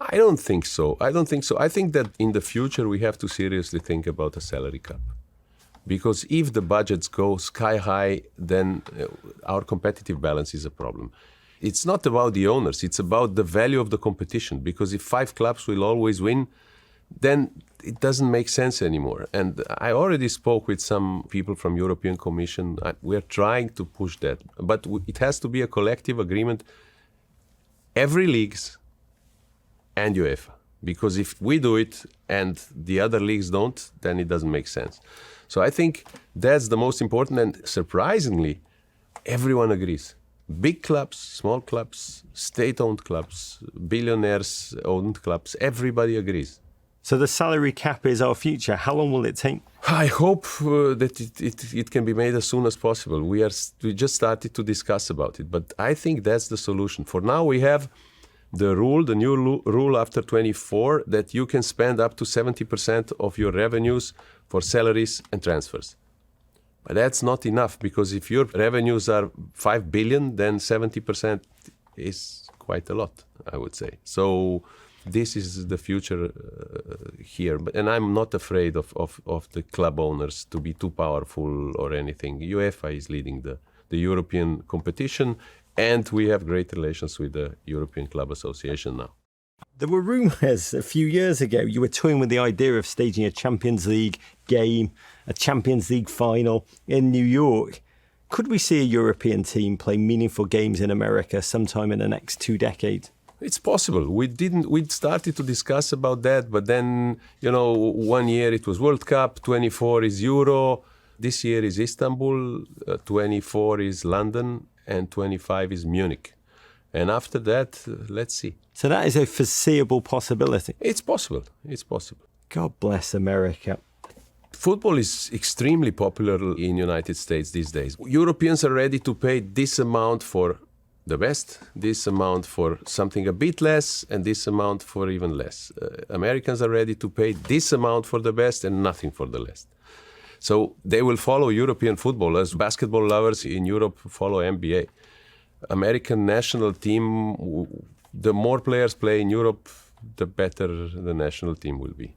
I don't think so. I think that in the future we have to seriously think about a salary cap. Because if the budgets go sky high, then our competitive balance is a problem. It's not about the owners, it's about the value of the competition. Because if 5 clubs will always win, then it doesn't make sense anymore. And I already spoke with some people from European Commission. We're trying to push that. But it has to be a collective agreement, every leagues and UEFA. Because if we do it and the other leagues don't, then it doesn't make sense. So I think that's the most important, and surprisingly, everyone agrees. Big clubs, small clubs, state-owned clubs, billionaires-owned clubs, everybody agrees. So the salary cap is our future. How long will it take? I hope that it can be made as soon as possible. We just started to discuss about it, but I think that's the solution. For now, we have the new rule after 24, that you can spend up to 70% of your revenues for salaries and transfers. But that's not enough, because if your revenues are 5 billion, then 70% is quite a lot, I would say. So this is the future here. And I'm not afraid of the club owners to be too powerful or anything. UEFA is leading the European competition, and we have great relations with the European Club Association now. There were rumours a few years ago you were toying with the idea of staging a Champions League game, a Champions League final in New York. Could we see a European team play meaningful games in America sometime in the next 2 decades? It's possible. We started to discuss about that, but then, 1 year it was World Cup, 24 is Euro, this year is Istanbul, 24 is London, and 25 is Munich. And after that, let's see. So that is a foreseeable possibility? It's possible. God bless America. Football is extremely popular in the United States these days. Europeans are ready to pay this amount for the best, this amount for something a bit less, and this amount for even less. Americans are ready to pay this amount for the best and nothing for the less. So they will follow European football, as basketball lovers in Europe follow NBA. American national team, the more players play in Europe, the better the national team will be.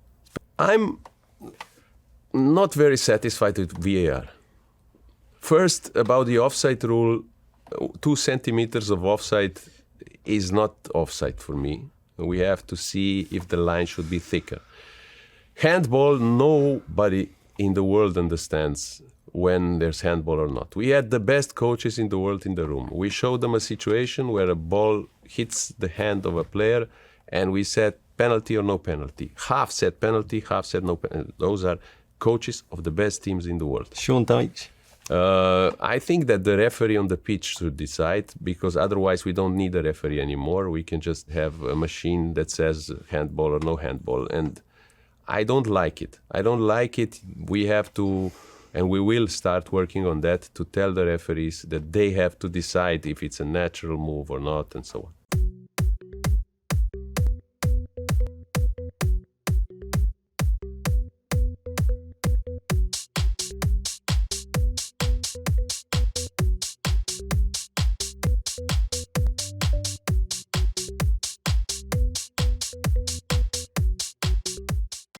I'm not very satisfied with VAR. First, about the offside rule, 2 centimeters of offside is not offside for me. We have to see if the line should be thicker. Handball, nobody in the world understands when there's handball or not. We had the best coaches in the world in the room. We showed them a situation where a ball hits the hand of a player, and we said penalty or no penalty. Half said penalty, half said no penalty. Those are coaches of the best teams in the world. Sean Dyche. I think that the referee on the pitch should decide, because otherwise we don't need a referee anymore. We can just have a machine that says handball or no handball. And I don't like it. We have to, and we will start working on that, to tell the referees that they have to decide if it's a natural move or not, and so on.